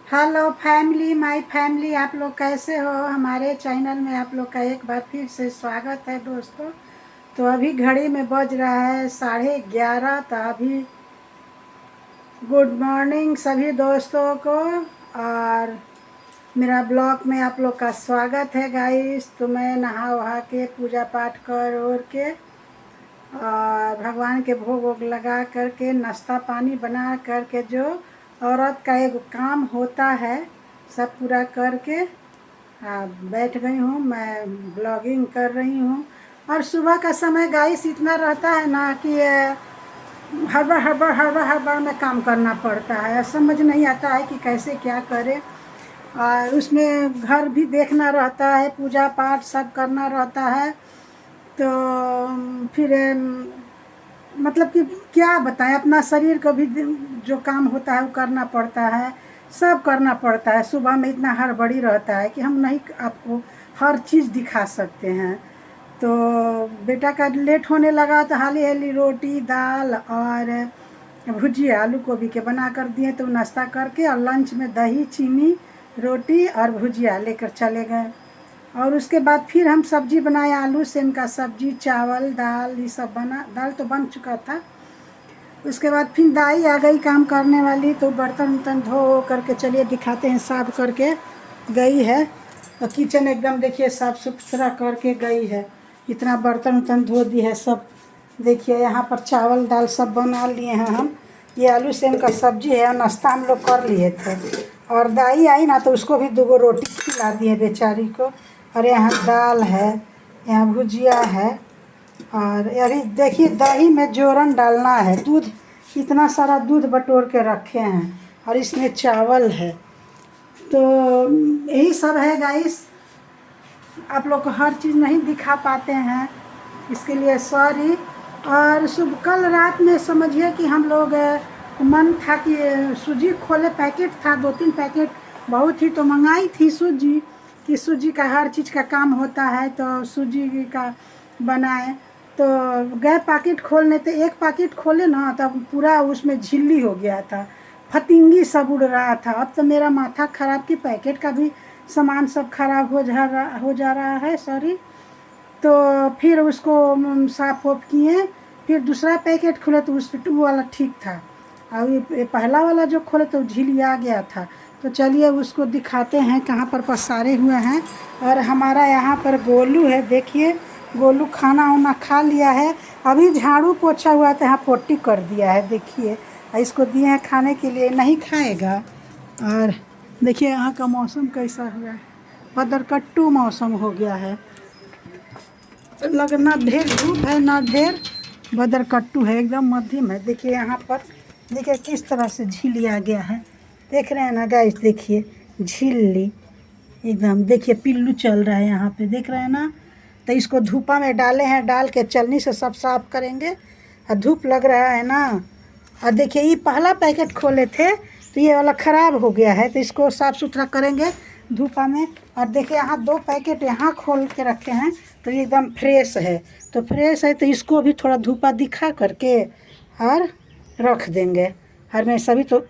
Hello family, my family, आप लोग कैसे हो। हमारे चैनल में आप लोग का एक बार फिर से स्वागत है दोस्तों। तो अभी घड़ी में बज रहा है 11:30। तो अभी गुड मॉर्निंग सभी दोस्तों को। और मेरा ब्लॉग में आप लोग का स्वागत है गाइस। तो मैं नहा वहा के पूजा पाठ कर और के और भगवान के भोग वोग लगा करके नाश्ता पानी बना करके जो औरत का एक काम होता है सब पूरा करके बैठ गई हूँ। मैं ब्लॉगिंग कर रही हूँ। और सुबह का समय गाइस इतना रहता है ना कि हड़बड़ हड़बड़ हड़बड़ हड़बड़ में काम करना पड़ता है। समझ नहीं आता है कि कैसे क्या करें। और उसमें घर भी देखना रहता है, पूजा पाठ सब करना रहता है। तो फिर मतलब कि क्या बताएं, अपना शरीर को भी जो काम होता है वो करना पड़ता है, सब करना पड़ता है। सुबह में इतना हड़बड़ी रहता है कि हम नहीं आपको हर चीज़ दिखा सकते हैं। तो बेटा का लेट होने लगा तो हाली हाली रोटी दाल और भुजिया आलू गोभी के बना कर दिए। तो नाश्ता करके और लंच में दही चीनी रोटी और भुजिया लेकर चले गए। और उसके बाद फिर हम सब्जी बनाए, आलू सेम का सब्जी, चावल दाल ये सब बना। दाल तो बन चुका था। उसके बाद फिर दाई आ गई काम करने वाली। तो बर्तन उर्तन धो करके चलिए दिखाते हैं, साफ करके गई है। और किचन एकदम देखिए साफ सुथरा करके गई है। इतना बर्तन उर्तन धो दी है सब। देखिए यहाँ पर चावल दाल सब बना लिए हैं हम। ये आलू सेम का सब्जी है और नाश्ता हम लोग कर लिए थे। और दाई आई ना तो उसको भी 2 रोटी खिला दिए बेचारी को। और यहाँ दाल है, यहाँ भुजिया है। और अभी देखिए दही में जोरन डालना है, दूध इतना सारा दूध बटोर के रखे हैं। और इसमें चावल है। तो यही सब है गाइस। आप लोग को हर चीज़ नहीं दिखा पाते हैं, इसके लिए सॉरी। और कल रात में समझिए कि हम लोग मन था कि सूजी खोले, पैकेट था 2-3 पैकेट बहुत ही। तो मंगाई थी सूजी कि सूजी का हर चीज़ का काम होता है तो सूजी का बनाए। तो गए पैकेट खोलने, तो एक पैकेट खोले ना तब पूरा उसमें झिल्ली हो गया था, फतिंगी सब उड़ रहा था। अब तो मेरा माथा ख़राब कि पैकेट का भी सामान सब खराब हो जा रहा है, सॉरी। तो फिर उसको साफ वाफ किए। फिर दूसरा पैकेट खोले तो उस वो वाला ठीक था। और ये पहला वाला जो खोले तो झिल्ली आ गया था। तो चलिए उसको दिखाते हैं कहाँ पर पसारे हुए हैं। और हमारा यहाँ पर गोलू है, देखिए गोलू खाना वाना खा लिया है। अभी झाड़ू पोछा हुआ तो यहाँ पोटी कर दिया है, देखिए। इसको दिए हैं खाने के लिए, नहीं खाएगा। और देखिए यहाँ का मौसम कैसा हुआ है, बदरकट्टू मौसम हो गया है। लग ना ढेर धूप है ना ढेर बदरकट्टू है, एकदम मध्यम है। देखिए यहाँ पर देखिए किस तरह से झिल्ली आ गया है, देख रहे हैं ना गाइस। देखिए झिल्ली एकदम, देखिए पिल्लू चल रहा है यहाँ पे, देख रहे हैं ना। तो इसको धूपा में डाले हैं, डाल के चलनी से सब साफ करेंगे। और धूप लग रहा है ना। और देखिए ये पहला पैकेट खोले थे तो ये वाला ख़राब हो गया है, तो इसको साफ़ सुथरा करेंगे धूपा में। और देखिए यहाँ 2 पैकेट यहाँ खोल के रखे हैं तो ये एकदम फ्रेश है। तो फ्रेश है तो इसको भी थोड़ा धूपा दिखा करके और रख देंगे। और मैं सभी तो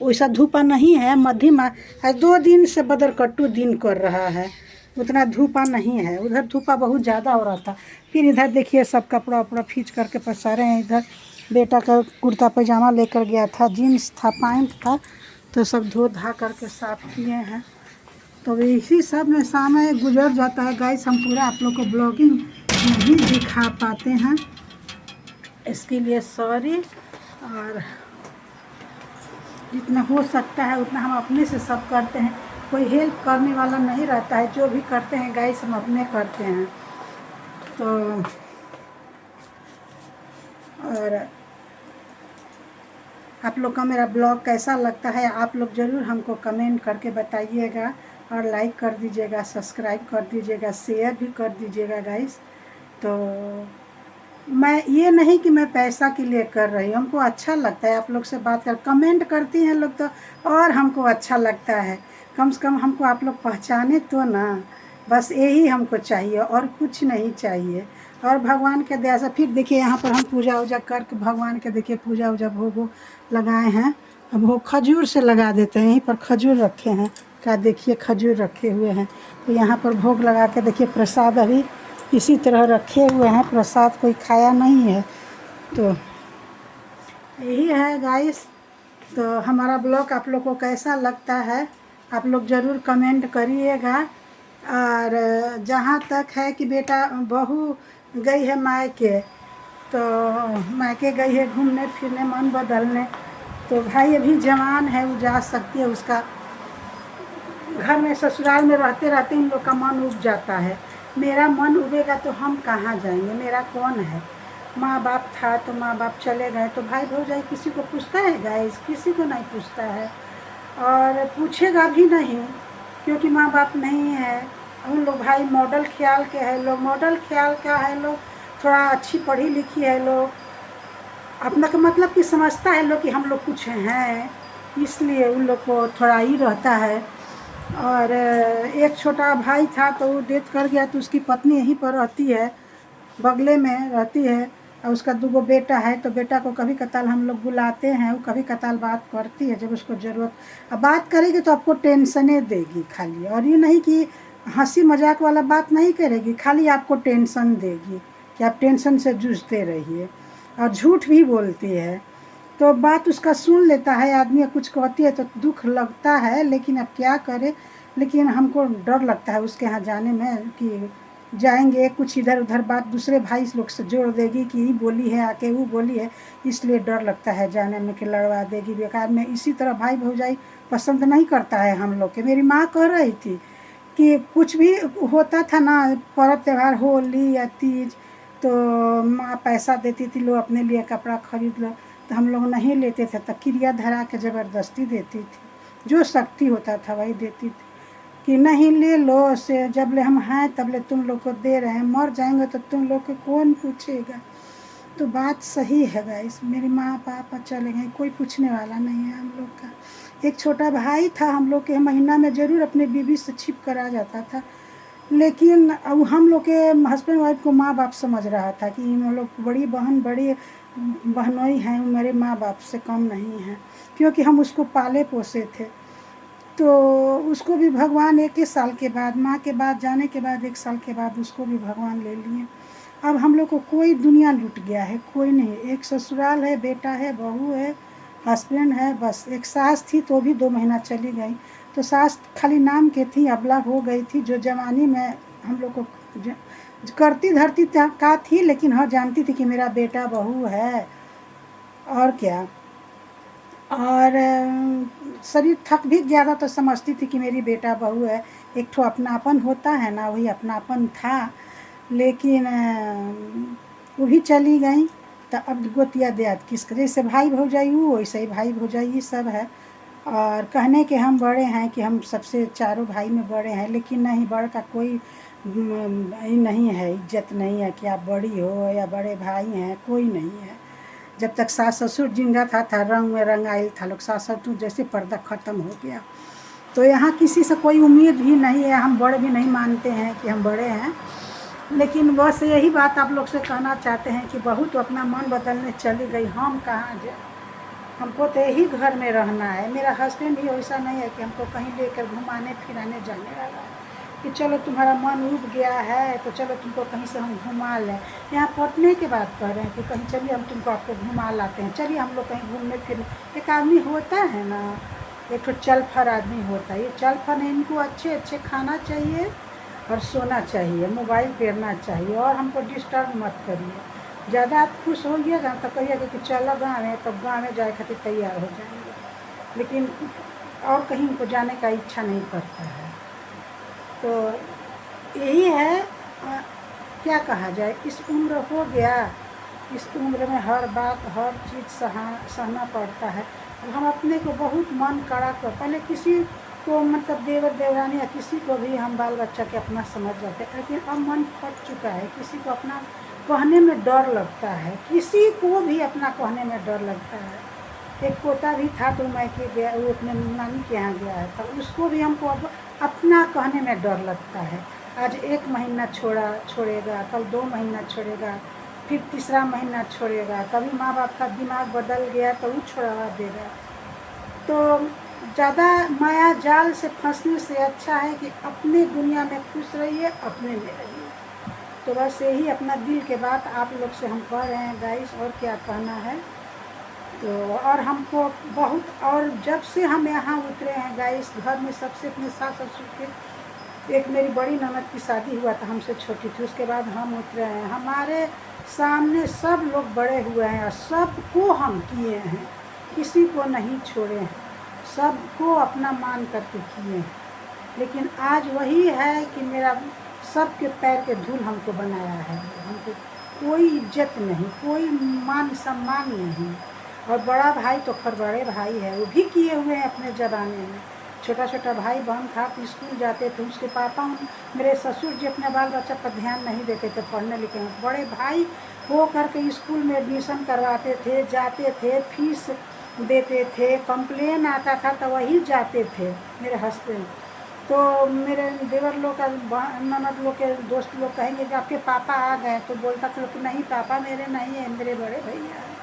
वैसा धूपा नहीं है, मध्यम है। 2 दिन से बदरकट्टू दिन कर रहा है, उतना धूपा नहीं है। उधर धूपा बहुत ज़्यादा हो रहा था। फिर इधर देखिए सब कपड़ा वपड़ा खींच करके पसारे हैं। इधर बेटा का कुर्ता पैजामा लेकर गया था, जीन्स था, पैंट था, तो सब धो धा करके साफ़ किए हैं। तो इसी सब में समय गुजर जाता है गाइस। हम पूरा आप लोग को ब्लॉगिंग नहीं दिखा पाते हैं, इसके लिए सॉरी। और जितना हो सकता है उतना हम अपने से सब करते हैं, कोई हेल्प करने वाला नहीं रहता है। जो भी करते हैं गाइस हम अपने करते हैं। तो और आप लोग का मेरा ब्लॉग कैसा लगता है आप लोग ज़रूर हमको कमेंट करके बताइएगा। और लाइक कर दीजिएगा, सब्सक्राइब कर दीजिएगा, शेयर भी कर दीजिएगा गाइस। तो मैं ये नहीं कि मैं पैसा के लिए कर रही हूँ, हमको अच्छा लगता है आप लोग से बात कर, कमेंट करती हैं लोग तो और हमको अच्छा लगता है। कम से कम हमको आप लोग पहचाने तो ना, बस यही हमको चाहिए और कुछ नहीं चाहिए। और भगवान के दया से फिर देखिए यहाँ पर हम पूजा वूजा करके भगवान के देखिए पूजा वूजा भोग लगाए हैं। अब वो खजूर से लगा देते हैं, यहीं पर खजूर रखे हैं, क्या देखिए खजूर रखे हुए हैं। तो यहाँ पर भोग लगा के देखिए प्रसाद अभी इसी तरह रखे हुए हैं, प्रसाद कोई खाया नहीं है। तो यही है गाइस। तो हमारा ब्लॉग आप लोग को कैसा लगता है आप लोग ज़रूर कमेंट करिएगा। और जहाँ तक है कि बेटा बहू गई है मायके, तो मायके गई है घूमने फिरने मन बदलने, तो भाई अभी जवान है, वो जा सकती है। उसका घर में ससुराल में रहते रहते उन लोग का मन उब जाता है। मेरा मन उबेगा तो हम कहाँ जाएंगे, मेरा कौन है। माँ बाप था तो माँ बाप चले गए, तो भाई भौजाई किसी को पूछता है गाइस, किसी को नहीं पूछता है और पूछेगा भी नहीं, क्योंकि माँ बाप नहीं है। उन लोग भाई मॉडल ख्याल के है लोग, मॉडल ख्याल का है लोग, थोड़ा अच्छी पढ़ी लिखी है लोग, अपना का मतलब कि समझता है लोग कि हम लोग कुछ हैं, इसलिए उन लोग को थोड़ा ही रहता है। और एक छोटा भाई था तो वो डेथ कर गया, तो उसकी पत्नी यहीं पर रहती है, बगले में रहती है। और उसका 2 बेटा है, तो बेटा को कभी कताल हम लोग बुलाते हैं, वो कभी कताल बात करती है जब उसको ज़रूरत। अब बात करेगी तो आपको टेंशने देगी खाली, और ये नहीं कि हंसी मजाक वाला बात नहीं करेगी, खाली आपको टेंशन देगी कि आप टेंशन से जूझते रहिए। और झूठ भी बोलती है, तो बात उसका सुन लेता है आदमी, कुछ कहती है तो दुख लगता है, लेकिन अब क्या करे। लेकिन हमको डर लगता है उसके यहाँ जाने में कि जाएंगे कुछ इधर उधर बात दूसरे भाई लोग से जोड़ देगी कि ये बोली है आके वो बोली है, इसलिए डर लगता है जाने में कि लड़वा देगी बेकार में। इसी तरह भाई भौजाई पसंद नहीं करता है हम लोग के। मेरी माँ कह रही थी कि कुछ भी होता था ना, पर्व त्यौहार होली या तीज, तो माँ पैसा देती थी, लो अपने लिए कपड़ा खरीद लो, तो हम लोग नहीं लेते थे, तो क्रिया धरा के ज़बरदस्ती देती थी, जो शक्ति होता था वही देती थी कि नहीं ले लो, से जब ले हम हैं तब ले तुम लोग को दे रहे हैं, मर जाएंगे तो तुम लोग को कौन पूछेगा। तो बात सही है गाइस, मेरी माँ पापा चले गए, कोई पूछने वाला नहीं है हम लोग का। एक छोटा भाई था हम लोग के, महीना में ज़रूर अपने बीवी से छिप कर आ जाता था, लेकिन अब हम लोग के हस्बैंड वाइफ को माँ बाप समझ रहा था कि हम लोग बड़ी बहन बड़ी बहनोई हैं, मेरे माँ बाप से कम नहीं हैं, क्योंकि हम उसको पाले पोसे थे। तो उसको भी भगवान 21 साल के बाद, माँ के बाद जाने के बाद 1 साल के बाद उसको भी भगवान ले लिए। अब हम लोग को कोई दुनिया लूट गया है, कोई नहीं। एक ससुराल है, बेटा है, बहू है, हस्बैंड है, बस। एक सास थी तो भी 2 महीना चली गई, तो सास खाली नाम के थी, अबला हो गई थी, जो जवानी में हम लोग को करती धरती का थी, लेकिन हाँ जानती थी कि मेरा बेटा बहू है और क्या। और शरीर थक भी गया था तो समझती थी कि मेरी बेटा बहू है, एक ठो अपनापन होता है ना, वही अपनापन था। लेकिन वो भी चली गई, तो अब गोतिया देहात किसका, जैसे भाई भौजाई वो वैसे ही भाई भौजाई ये सब है। और कहने के हम बड़े हैं कि हम सबसे चारों भाई में बड़े हैं, लेकिन नहीं, बड़ का कोई नहीं है, इज्जत नहीं है कि आप बड़ी हो या बड़े भाई हैं, कोई नहीं है। जब तक सास ससुर जिंदा था रंग में रंगाइल था लोग, सास ससुर जैसे पर्दा ख़त्म हो गया, तो यहाँ किसी से कोई उम्मीद भी नहीं है, हम बड़े भी नहीं मानते हैं कि हम बड़े हैं। लेकिन बस यही बात आप लोग से कहना चाहते हैं कि बहू तो अपना मन बदलने चली गई, हम कहाँ जाए, हमको तो यही घर में रहना है। मेरा हस्बैंड भी वैसा नहीं है कि हमको कहीं लेकर घुमाने फिराने जाने वाला है कि चलो तुम्हारा मन उब गया है तो चलो तुमको कहीं से हम घुमा लें। यहाँ पहुँचने के बाद कह रहे हैं कि कहीं चलिए हम तुमको आपको घुमा लाते हैं, चलिए हम लोग कहीं घूमने फिरने। एक आदमी होता है ना, एक तो चल फर आदमी होता है, ये चल फर नहीं, इनको अच्छे अच्छे खाना चाहिए और सोना चाहिए, मोबाइल फेरना चाहिए, और हमको डिस्टर्ब मत करिए। ज़्यादा आप खुश होइएगा तो कहिएगा कि चलो गाँव है, तब गाँव में जाए खातिर तैयार हो जाएंगे, लेकिन और कहीं उनको जाने का इच्छा नहीं करता है। तो यही है, क्या कहा जाए, इस उम्र हो गया, इस उम्र में हर बात हर चीज़ सहना पड़ता है। अब हम अपने को बहुत मन कड़ा कर, पहले किसी को मतलब देवर देवरानी या किसी को भी हम बाल बच्चा के अपना समझ जाते हैं, लेकिन अब मन फट चुका है, किसी को अपना कहने में डर लगता है, किसी को भी अपना कहने में डर लगता है। एक पोता भी था तो मायके गया, वो अपने नानी के यहाँ गया है, तो उसको भी हमको अब अपना कहने में डर लगता है। आज 1 महीना छोड़ेगा, कल 2 महीना छोड़ेगा, फिर तीसरा महीना छोड़ेगा, कभी माँ बाप का दिमाग बदल गया तो वो छोड़वा देगा। तो ज़्यादा माया जाल से फंसने से अच्छा है कि अपने दुनिया में खुश रहिए, अपने में रहिए। तो बस यही अपना दिल के बात आप लोग से हम कह रहे हैं गाइस, और क्या कहना है। तो और हमको बहुत, और जब से हम यहाँ उतरे हैं गाइस, घर में सबसे अपने सास ससुर के, एक मेरी बड़ी ननद की शादी हुआ था, हमसे छोटी थी, उसके बाद हम उतरे हैं। हमारे सामने सब लोग बड़े हुए हैं और सबको हम किए हैं, किसी को नहीं छोड़े हैं, सबको अपना मान करके किए हैं। लेकिन आज वही है कि मेरा सबके पैर के धूल हमको बनाया है, हमको कोई इज्जत नहीं, कोई मान सम्मान नहीं। और बड़ा भाई तो खैर बड़े भाई है, वो भी किए हुए हैं अपने ज़माने में। छोटा छोटा भाई बहन था तो स्कूल जाते थे, उसके पापा मेरे ससुर जी अपने बाल बच्चा पर ध्यान नहीं देते थे, पढ़ने लिखे में। बड़े भाई हो करके स्कूल में एडमिशन करवाते थे, जाते थे, फीस देते थे, कंप्लेन आता था तो वही जाते थे मेरे हस्बैंड। तो मेरे देवर लोग का ननद लोग के दोस्त लोग कहेंगे कि आपके पापा आ गए, तो बोलता था कि नहीं पापा मेरे नहीं है, मेरे बड़े भैया हैं।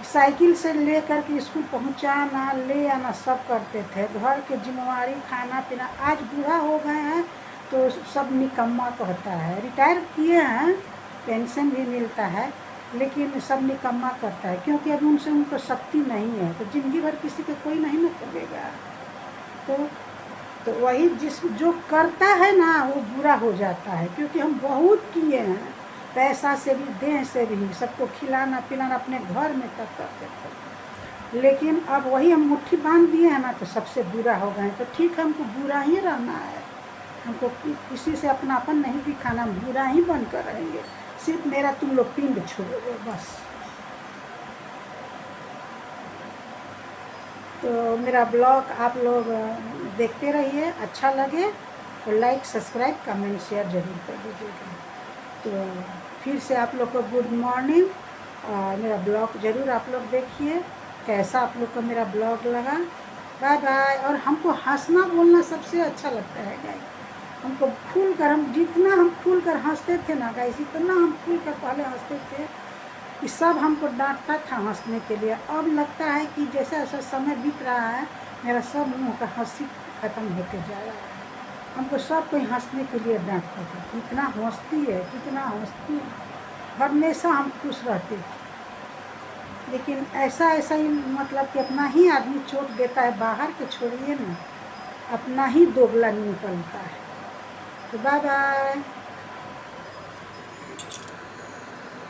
साइकिल से ले कर के स्कूल पहुँचाना, ले आना सब करते थे, घर के जिम्मेवारी, खाना पीना। आज बूढ़ा हो गए हैं तो सब निकम्मा कहता है, रिटायर किए हैं, पेंशन भी मिलता है, लेकिन सब निकम्मा करता है, क्योंकि अभी उनसे उनको शक्ति नहीं है। तो ज़िंदगी भर किसी का कोई नहीं न करेगा। तो वही जिस जो करता है ना वो बुरा हो जाता है, क्योंकि हम बहुत किए हैं, पैसा से भी, देह से भी, सबको खिलाना पिलाना अपने घर में तक करते थे। लेकिन अब वही हम मुट्ठी बांध दिए हैं ना, तो सबसे बुरा हो गए। तो ठीक है, हमको बुरा ही रहना है, हमको किसी से अपनापन नहीं दिखाना, हम बुरा ही बनकर रहेंगे, सिर्फ मेरा तुम लोग पिंड छोड़ोगे बस। तो मेरा ब्लॉग आप लोग देखते रहिए, अच्छा लगे तो लाइक सब्सक्राइब कमेंट शेयर ज़रूर कर दीजिएगा। तो फिर से आप लोग को गुड मॉर्निंग, और मेरा ब्लॉग ज़रूर आप लोग देखिए, कैसा आप लोग को मेरा ब्लॉग लगा। Bye bye. और हमको हंसना बोलना सबसे अच्छा लगता है गाइस, हमको खुल कर, हम जितना हम खुल कर हंसते थे ना गाइस, इतना हम खुल कर पहले हंसते थे कि सब हमको डांटता था हंसने के लिए। अब लगता है कि जैसा जैसा समय बीत रहा है, मेरा सब मुँह का हंसी ख़त्म होते जा रहा है। हमको सब कोई हंसने के लिए डांटता था, कितना हंसती है, कितना हंसती है, हमेशा हम खुश रहते थे। लेकिन ऐसा ऐसा ही मतलब कि अपना ही आदमी चोट देता है, बाहर के छोड़िए ना, अपना ही दोगला निकलता है। तो बाय बाय।